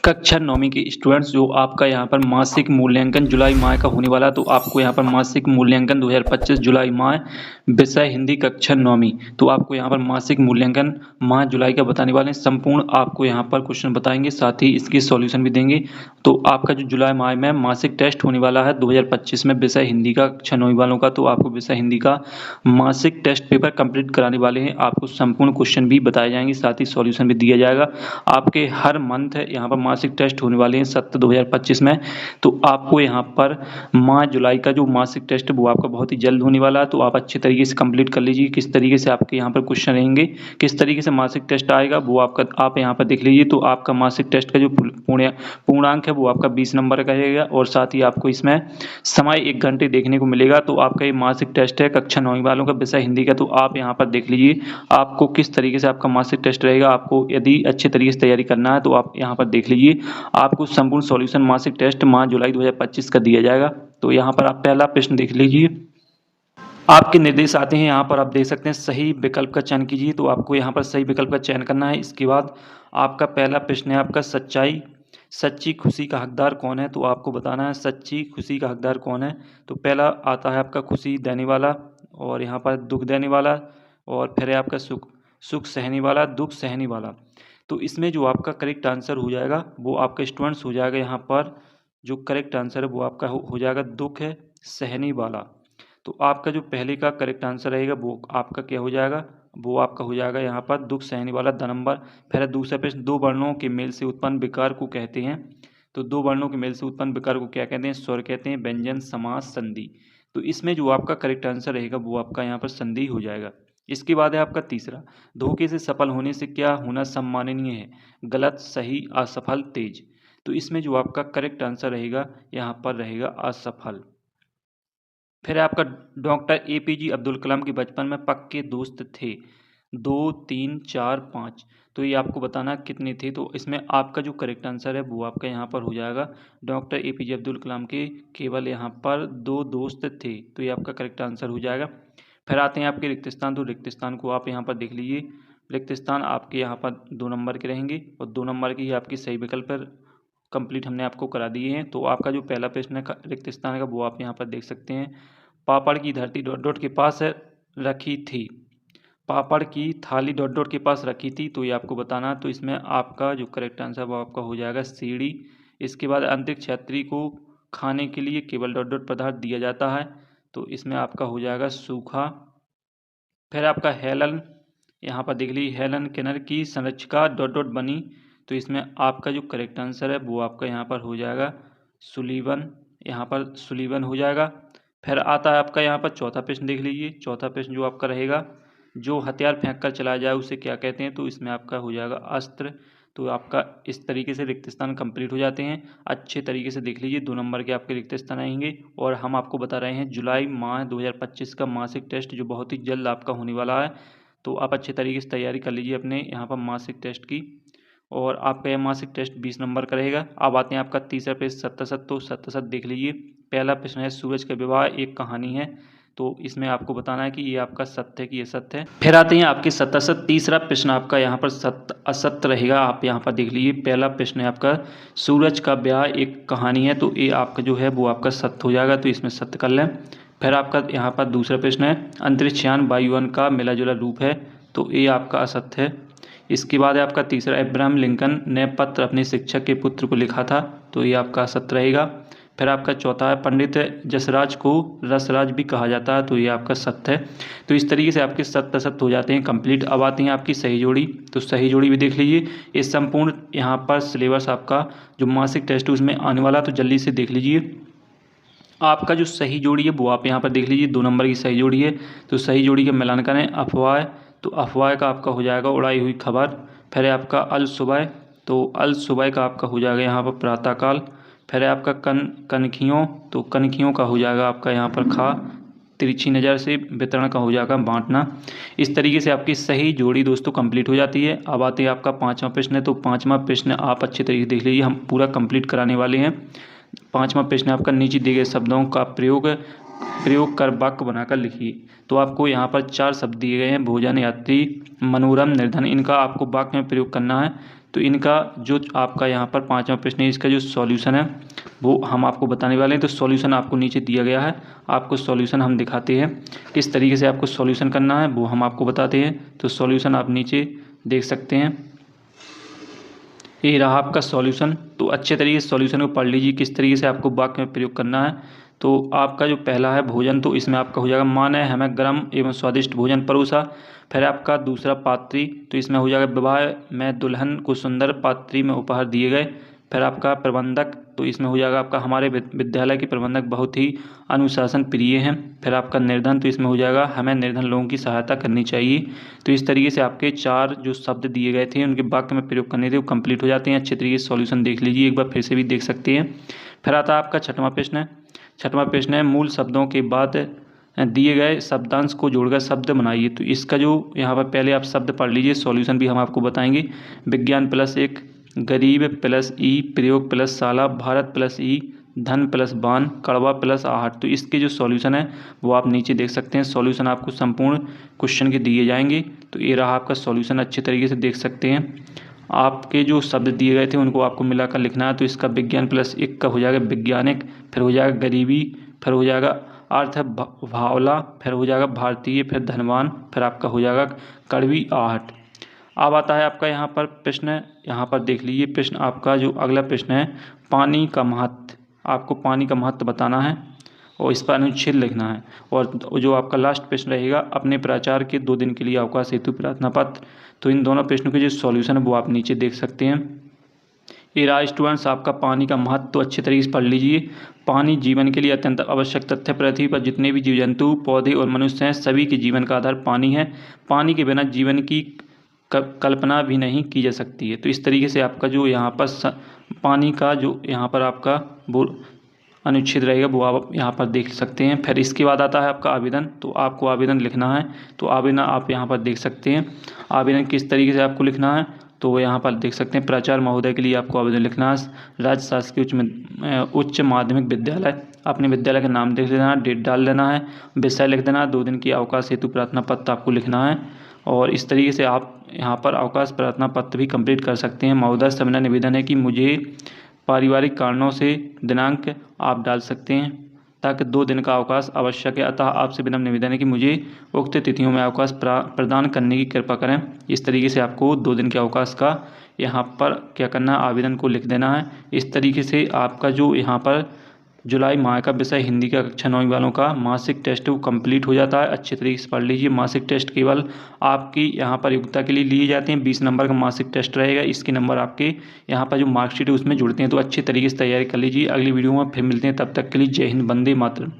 कक्षा 9वीं के स्टूडेंट्स जो आपका यहाँ पर मासिक मूल्यांकन जुलाई माह का होने वाला, तो आपको यहाँ पर मासिक मूल्यांकन 2025 जुलाई माह विषय हिंदी कक्षा 9वीं, तो आपको यहाँ पर मासिक मूल्यांकन माह जुलाई का बताने वाले हैं। संपूर्ण आपको यहाँ पर क्वेश्चन बताएंगे, साथ ही इसकी सॉल्यूशन भी देंगे। तो आपका जो जुलाई माह में मासिक टेस्ट होने वाला है 2025 में विषय हिंदी का कक्षा 9वीं वालों का, तो आपको विषय हिंदी का मासिक टेस्ट पेपर कंप्लीट कराने वाले हैं। आपको संपूर्ण क्वेश्चन भी बताए जाएंगे, साथ ही सॉल्यूशन भी दिया जाएगा। आपके हर मंथ यहाँ पर मासिक टेस्ट होने वाले हैं 7/2025 में, तो आपको यहाँ पर माह जुलाई का जो मासिक टेस्ट है वो आपका बहुत ही जल्द होने वाला है, तो आप अच्छे तरीके से कंप्लीट कर लीजिए। किस तरीके से आपके यहाँ पर क्वेश्चन रहेंगे, किस तरीके से मासिक टेस्ट आएगा वो आप यहाँ पर देख लीजिए। तो आपका मासिक टेस्ट का जो पूर्णांक है वो आपका 20 नंबर का रहेगा, और साथ ही आपको इसमें समय 1 घंटे देखने को मिलेगा। तो आपका ये मासिक टेस्ट है कक्षा 9वीं वालों का विषय हिंदी का, तो आप यहाँ पर देख लीजिए आपको किस तरीके से आपका मासिक टेस्ट रहेगा। आपको यदि अच्छे तरीके से तैयारी करना है तो आप यहाँ पर देख लीजिए, आपको संपूर्ण सॉल्यूशन मासिक टेस्ट माह जुलाई 2025 का दिया जाएगा। तो यहाँ पर आप पहला प्रश्न देख लीजिए। आपके निर्देश आते हैं, यहाँ पर आप देख सकते हैं सही विकल्प का चयन कीजिए। तो आपको यहाँ पर सही विकल्प का चयन करना है। इसके बाद आपका पहला प्रश्न है आपका सच्ची खुशी का हकदार कौन है, तो आपको बताना है सच्ची खुशी का हकदार कौन है। तो पहला आता है आपका खुशी देने वाला, और यहाँ पर दुख देने वाला, और फिर है आपका सुख सहने वाला, दुख सहने वाला। तो इसमें जो आपका करेक्ट आंसर हो जाएगा वो आपका स्टूडेंट्स हो जाएगा, यहाँ पर जो करेक्ट आंसर है वो आपका हो जाएगा दुख है सहने वाला। तो आपका जो पहले का करेक्ट आंसर रहेगा वो आपका क्या हो जाएगा, वो आपका हो जाएगा यहाँ पर दुख सहने वाला 2 नंबर। फिर दूसरा प्रश्न, 2 वर्णों के मेल से उत्पन्न विकार को कहते हैं। तो 2 वर्णों के मेल से उत्पन्न विकार को क्या कहते हैं, स्वर कहते हैं, व्यंजन, समास, संधि। तो इसमें जो आपका करेक्ट आंसर रहेगा वो आपका यहाँ पर संधि हो जाएगा। इसके बाद है आपका तीसरा, धोखे से सफल होने से क्या होना सम्माननीय है, गलत, सही, असफल, तेज। तो इसमें जो आपका करेक्ट आंसर रहेगा यहाँ पर रहेगा असफल। फिर आपका डॉक्टर APJ अब्दुल कलाम के बचपन में पक्के दोस्त थे 2, 3, 4, 5। तो ये आपको बताना कितने थे। तो इसमें आपका जो करेक्ट आंसर है वो आपका यहाँ पर हो जाएगा डॉक्टर APJ अब्दुल कलाम के केवल यहाँ पर 2 दोस्त थे, तो ये आपका करेक्ट आंसर हो जाएगा। फिर आते हैं आपके रिक्त स्थान, तो रिक्त स्थान को आप यहाँ पर देख लीजिए। रिक्त स्थान आपके यहाँ पर 2 नंबर के रहेंगे, और 2 नंबर की ही आपकी सही विकल्प पर कंप्लीट हमने आपको करा दिए हैं। तो आपका जो पहला प्रश्न है रिक्त स्थान का वो आप यहाँ पर देख सकते हैं। पापड़ की धरती डॉट डॉट के पास रखी थी, पापड़ की थाली डॉट डॉट के पास रखी थी। तो ये आपको बताना, तो इसमें आपका जो करेक्ट आंसर वो आपका हो जाएगा सीढ़ी। इसके बाद अंतरिक्ष यात्री को खाने के लिए केवल डॉट डॉट पदार्थ दिया जाता है, तो इसमें आपका हो जाएगा सूखा। फिर आपका हेलन, यहाँ पर देख लीजिए, हेलन केनर की संरक्षिका डॉट डॉट बनी। तो इसमें आपका जो करेक्ट आंसर है वो आपका यहाँ पर हो जाएगा सुलीवन, यहाँ पर सुलीवन हो जाएगा। फिर आता है आपका यहाँ पर चौथा प्रश्न देख लीजिए। चौथा प्रश्न जो आपका रहेगा, जो हथियार फेंक कर चलाया जाए उसे क्या कहते हैं, तो इसमें आपका हो जाएगा अस्त्र। तो आपका इस तरीके से रिक्त स्थान कंप्लीट हो जाते हैं। अच्छे तरीके से देख लीजिए, 2 नंबर के आपके रिक्त स्थान आएंगे। और हम आपको बता रहे हैं जुलाई माह 2025 का मासिक टेस्ट जो बहुत ही जल्द आपका होने वाला है, तो आप अच्छे तरीके से तैयारी कर लीजिए अपने यहाँ पर मासिक टेस्ट की। और आपका यह मासिक टेस्ट 20 नंबर का रहेगा। अब आते हैं आपका तीसरा प्रश्न सत्य सत्य, तो सत्य सत्य देख लीजिए। पहला प्रश्न है सूरज का विवाह एक कहानी है, तो इसमें आपको बताना है कि ये आपका सत्य है कि ये सत्य है। फिर आते हैं आपके सत्य सत्य। तीसरा प्रश्न आपका यहाँ पर सत्य असत्य रहेगा, आप यहाँ पर देख लीजिए। पहला प्रश्न है आपका सूरज का ब्याह एक कहानी है, तो ये आपका जो है वो आपका सत्य हो जाएगा, तो इसमें सत्य कर लें। फिर आपका यहाँ पर दूसरा प्रश्न है अंतरिक्षयान वायुयान का मिला जुला रूप है, तो ये आपका असत्य है। इसके बाद है आपका तीसरा, अब्राहम लिंकन ने पत्र अपने शिक्षक के पुत्र को लिखा था, तो ये आपका असत्य रहेगा। फिर आपका चौथा है पंडित जसराज को रसराज भी कहा जाता है, तो ये आपका सत्य है। तो इस तरीके से आपके सत्य असत्य हो जाते हैं कंप्लीट। अब आती हैं आपकी सही जोड़ी, तो सही जोड़ी भी देख लीजिए। इस संपूर्ण यहाँ पर सिलेबस आपका जो मासिक टेस्ट है उसमें आने वाला, तो जल्दी से देख लीजिए। आपका जो सही जोड़ी है वो आप यहाँ पर देख लीजिए, 2 नंबर की सही जोड़ी है। तो सही जोड़ी का मिलान करें, अफवाह, तो अफवाह का आपका हो जाएगा उड़ाई हुई खबर। फिर है आपका अल सुबह, तो अल सुबह का आपका हो जाएगा यहाँ पर प्रातःकाल। फिर है आपका कनखियों, तो कनखियों का हो जाएगा आपका यहाँ पर खा, तिरछी नज़र से वितरण का हो जाएगा बांटना। इस तरीके से आपकी सही जोड़ी दोस्तों कंप्लीट हो जाती है। अब आते हैं आपका 5वां प्रश्न है, तो 5वां प्रश्न आप अच्छे तरीके से देख लीजिए, हम पूरा कंप्लीट कराने वाले हैं। 5वां प्रश्न आपका नीचे दिए गए शब्दों का प्रयोग कर वाक्य बनाकर लिखिए। तो आपको यहाँ पर 4 शब्द दिए गए हैं, भोजन, यात्री, मनोरम, निर्धन। इनका आपको वाक्य में प्रयोग करना है। तो इनका जो आपका यहाँ पर 5वां प्रश्न है, इसका जो सॉल्यूशन है वो हम आपको बताने वाले हैं। तो सॉल्यूशन आपको नीचे दिया गया है, आपको सॉल्यूशन हम दिखाते हैं, किस तरीके से आपको सॉल्यूशन करना है वो हम आपको बताते हैं। तो सॉल्यूशन आप नीचे देख सकते हैं, ये रहा आपका सॉल्यूशन। तो अच्छे तरीके से सॉल्यूशन को पढ़ लीजिए, किस तरीके से आपको वाक्य में प्रयोग करना है। तो आपका जो पहला है भोजन, तो इसमें आपका हो जाएगा माँ ने हमें गर्म एवं स्वादिष्ट भोजन परोसा। फिर आपका दूसरा पात्री, तो इसमें हो जाएगा विवाह में दुल्हन को सुंदर पात्री में उपहार दिए गए। फिर आपका प्रबंधक, तो इसमें हो जाएगा आपका हमारे विद्यालय के प्रबंधक बहुत ही अनुशासन प्रिय हैं। फिर आपका निर्धन, तो इसमें हो जाएगा हमें निर्धन लोगों की सहायता करनी चाहिए। तो इस तरीके से आपके 4 जो शब्द दिए गए थे उनके वाक्य में प्रयोग करने थे वो कंप्लीट हो जाते हैं। अच्छे तरीके से सॉल्यूशन देख लीजिए, एक बार फिर से भी देख सकते हैं। फिर आता है आपका 6वां प्रश्न। 6वां प्रश्न है मूल शब्दों के बाद दिए गए शब्दांश को जोड़कर शब्द बनाइए। तो इसका जो यहाँ पर पहले आप शब्द पढ़ लीजिए, सॉल्यूशन भी हम आपको बताएंगे। विज्ञान +1, गरीब +E, प्रयोग +शाला, भारत +E, धन +बान, कड़वा +आहट। तो इसके जो सॉल्यूशन है वो आप नीचे देख सकते हैं। सॉल्यूशन आपको संपूर्ण क्वेश्चन के दिए जाएंगे। तो ये रहा आपका सॉल्यूशन, अच्छे तरीके से देख सकते हैं। आपके जो शब्द दिए गए थे उनको आपको मिलाकर लिखना है। तो इसका विज्ञान +1 का हो जाएगा वैज्ञानिक, फिर हो जाएगा गरीबी, फिर हो जाएगा अर्थ भावला, फिर हो जाएगा भारतीय, फिर धनवान, फिर आपका हो जाएगा कड़वी आहट। अब आता है आपका यहाँ पर प्रश्न, यहाँ पर देख लीजिए प्रश्न आपका जो अगला प्रश्न है पानी का महत्व। आपको पानी का महत्व बताना है और इस पर अनुच्छेद लिखना है। और जो आपका लास्ट प्रश्न रहेगा अपने प्राचार्य के 2 दिन के लिए अवकाश हेतु प्रार्थना पत्र। तो इन दोनों प्रश्नों के जो सॉल्यूशन है वो आप नीचे देख सकते हैं। ये रहा स्टूडेंट्स आपका पानी का महत्व, तो अच्छे तरीके से पढ़ लीजिए। पानी जीवन के लिए अत्यंत आवश्यक तथ्य। पृथ्वी पर जितने भी जीव जंतु, पौधे और मनुष्य हैं सभी के जीवन का आधार पानी है। पानी के बिना जीवन की कल्पना भी नहीं की जा सकती है। तो इस तरीके से आपका जो यहाँ पर पानी का जो यहाँ पर आपका वो अनुच्छेद रहेगा वो आप यहाँ पर देख सकते हैं। फिर इसके बाद आता है आपका आवेदन। तो आपको आवेदन लिखना है। तो आवेदन आप यहाँ पर देख सकते हैं, आवेदन किस तरीके से आपको लिखना है। तो यहाँ पर देख सकते हैं प्राचार्य महोदय के लिए आपको आवेदन लिखना है। राज्य शासकीय उच्च माध्यमिक विद्यालय, अपने विद्यालय का नाम देख लेना है, डेट डाल देना है, विषय लिख देना है, 2 दिन की अवकाश हेतु प्रार्थना पत्र आपको लिखना है। और इस तरीके से आप यहाँ पर अवकाश प्रार्थना पत्र भी कंप्लीट कर सकते हैं। महोदय से मेरा निवेदन है कि मुझे पारिवारिक कारणों से दिनांक आप डाल सकते हैं ताकि 2 दिन का अवकाश आवश्यक है। अतः आपसे विनम्र निवेदन है कि मुझे उक्त तिथियों में अवकाश प्रदान करने की कृपा करें। इस तरीके से आपको 2 दिन के अवकाश का यहाँ पर क्या करना है, आवेदन को लिख देना है। इस तरीके से आपका जो यहाँ पर जुलाई माह का विषय हिंदी का कक्षा 9 वालों का मासिक टेस्ट वो कंप्लीट हो जाता है। अच्छे तरीके से पढ़ लीजिए। मासिक टेस्ट केवल आपकी यहाँ पर योग्यता के लिए लिए जाते हैं। 20 नंबर का मासिक टेस्ट रहेगा। इसके नंबर आपके यहाँ पर जो मार्कशीट है उसमें जुड़ते हैं। तो अच्छे तरीके से तैयारी कर लीजिए। अगली वीडियो में फिर मिलते हैं, तब तक के लिए जय हिंद, वंदे मातरम।